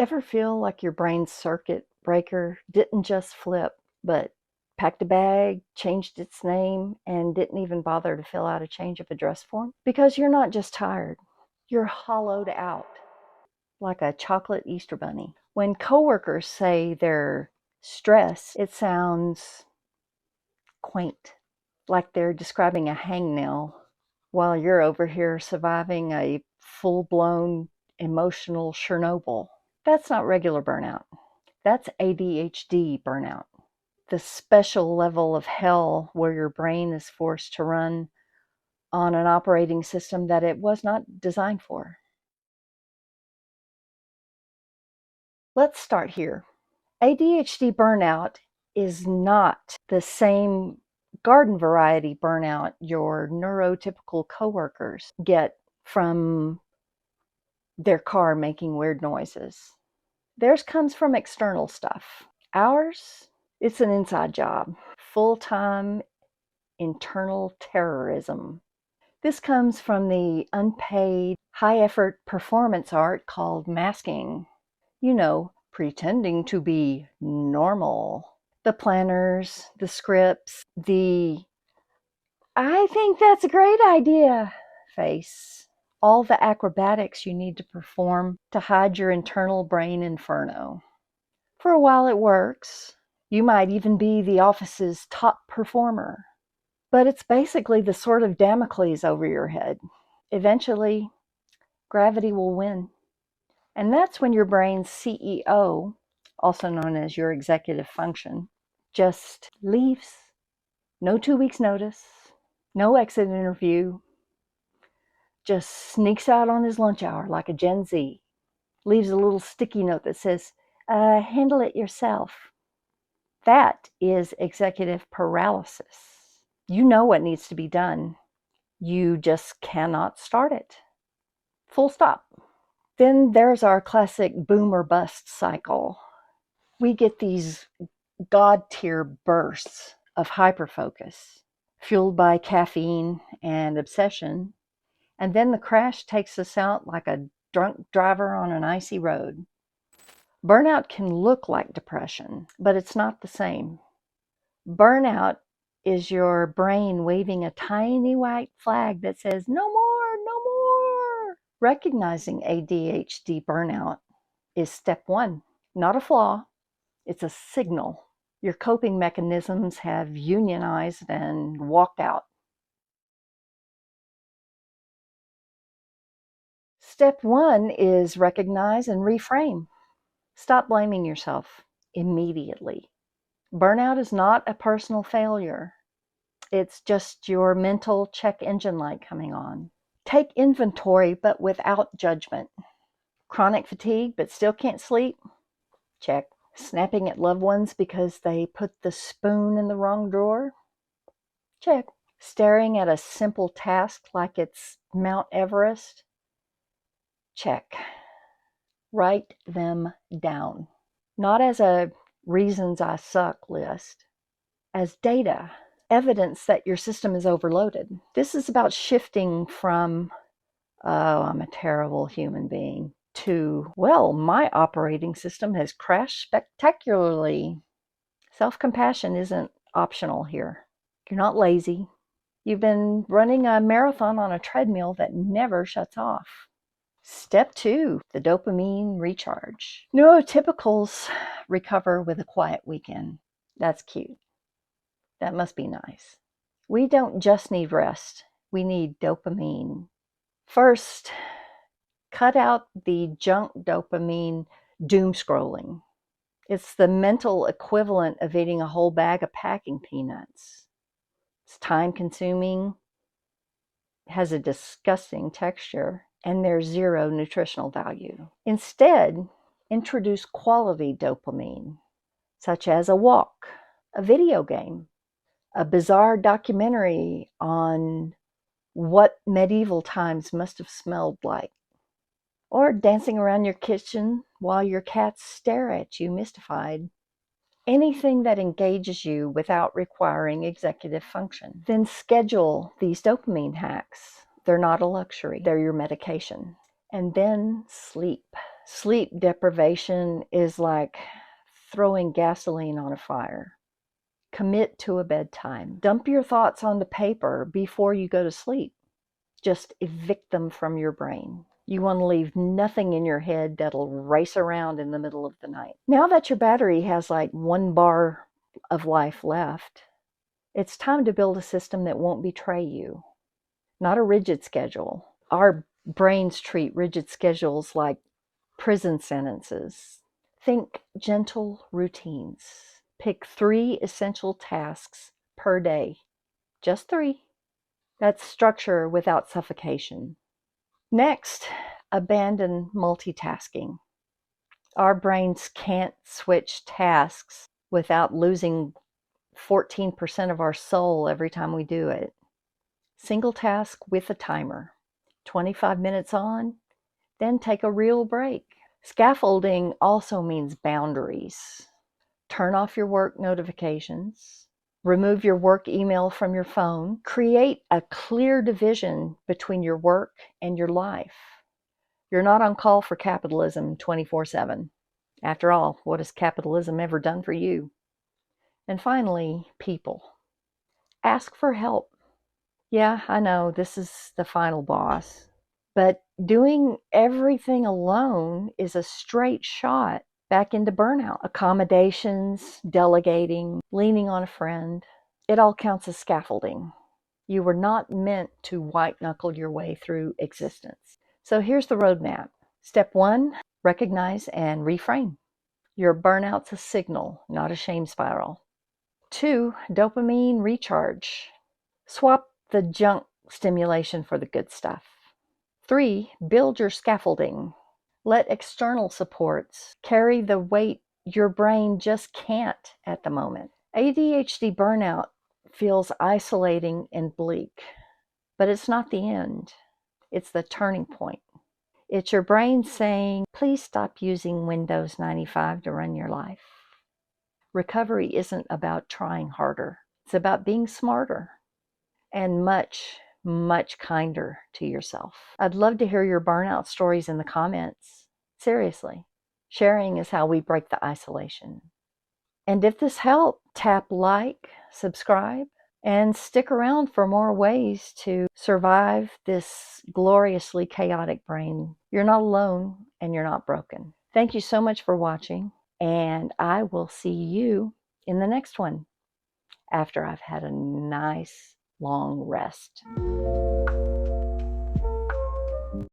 Ever feel like your brain's circuit breaker didn't just flip, but packed a bag, changed its name, and didn't even bother to fill out a change of address form? Because you're not just tired, you're hollowed out like a chocolate Easter bunny. When coworkers say they're stressed, it sounds quaint, like they're describing a hangnail, while you're over here surviving a full-blown emotional Chernobyl. That's not regular burnout. That's ADHD burnout. The special level of hell where your brain is forced to run on an operating system that it was not designed for. Let's start here. ADHD burnout is not the same garden variety burnout your neurotypical coworkers get from their car making weird noises. Theirs comes from external stuff. Ours, it's an inside job, full-time internal terrorism. This comes from the unpaid, high-effort performance art called masking. You know, pretending to be normal. The planners, the scripts, the "I think that's a great idea" face. All the acrobatics you need to perform to hide your internal brain inferno. For a while it works. You might even be the office's top performer. But it's basically the sword of Damocles over your head. Eventually, gravity will win. And that's when your brain's CEO, also known as your executive function, just leaves. No 2 weeks notice, no exit interview, just sneaks out on his lunch hour like a Gen Z, leaves a little sticky note that says, handle it yourself. That is executive paralysis. You know what needs to be done. You just cannot start it. Full stop. Then there's our classic boom or bust cycle. We get these God-tier bursts of hyperfocus, fueled by caffeine and obsession, and then the crash takes us out like a drunk driver on an icy road. Burnout can look like depression, but it's not the same. Burnout is your brain waving a tiny white flag that says, no more, no more. Recognizing ADHD burnout is step one, not a flaw. It's a signal. Your coping mechanisms have unionized and walked out. Step one is recognize and reframe. Stop blaming yourself immediately. Burnout is not a personal failure. It's just your mental check engine light coming on. Take inventory, but without judgment. Chronic fatigue, but still can't sleep? Check. Snapping at loved ones because they put the spoon in the wrong drawer? Check. Staring at a simple task like it's Mount Everest? Check. Write them down. Not as a reasons I suck list, as data, evidence that your system is overloaded. This is about shifting from, oh, I'm a terrible human being, to, well, my operating system has crashed spectacularly. Self-compassion isn't optional here. You're not lazy. You've been running a marathon on a treadmill that never shuts off. Step two, the dopamine recharge. Neurotypicals recover with a quiet weekend. That's cute. That must be nice. We don't just need rest. We need dopamine. First, cut out the junk dopamine doom scrolling. It's the mental equivalent of eating a whole bag of packing peanuts. It's time-consuming, has a disgusting texture, and there's zero nutritional value. Instead, introduce quality dopamine, such as a walk, a video game, a bizarre documentary on what medieval times must have smelled like, or dancing around your kitchen while your cats stare at you mystified. Anything that engages you without requiring executive function. Then schedule these dopamine hacks. They're not a luxury, they're your medication. And then sleep. Sleep deprivation is like throwing gasoline on a fire. Commit to a bedtime. Dump your thoughts onto paper before you go to sleep. Just evict them from your brain. You want to leave nothing in your head that'll race around in the middle of the night. Now that your battery has like 1 bar of life left, it's time to build a system that won't betray you. Not a rigid schedule. Our brains treat rigid schedules like prison sentences. Think gentle routines. Pick 3 essential tasks per day. Just 3. That's structure without suffocation. Next, abandon multitasking. Our brains can't switch tasks without losing 14% of our soul every time we do it. Single task with a timer. 25 minutes on, then take a real break. Scaffolding also means boundaries. Turn off your work notifications. Remove your work email from your phone. Create a clear division between your work and your life. You're not on call for capitalism 24/7. After all, what has capitalism ever done for you? And finally, people. Ask for help. Yeah, I know this is the final boss, but doing everything alone is a straight shot back into burnout. Accommodations, delegating, leaning on a friend, it all counts as scaffolding. You were not meant to white knuckle your way through existence. So here's the roadmap. Step 1, recognize and reframe. Your burnout's a signal, not a shame spiral. 2, dopamine recharge. Swap the junk stimulation for the good stuff. 3, build your scaffolding. Let external supports carry the weight your brain just can't at the moment. ADHD burnout feels isolating and bleak, but it's not the end. It's the turning point. It's your brain saying, please stop using Windows 95 to run your life. Recovery isn't about trying harder. It's about being smarter and much, much kinder to yourself. I'd love to hear your burnout stories in the comments. Seriously, sharing is how we break the isolation. And if this helped, tap like, subscribe, and stick around for more ways to survive this gloriously chaotic brain. You're not alone and you're not broken. Thank you so much for watching, and I will see you in the next one after I've had a nice long rest.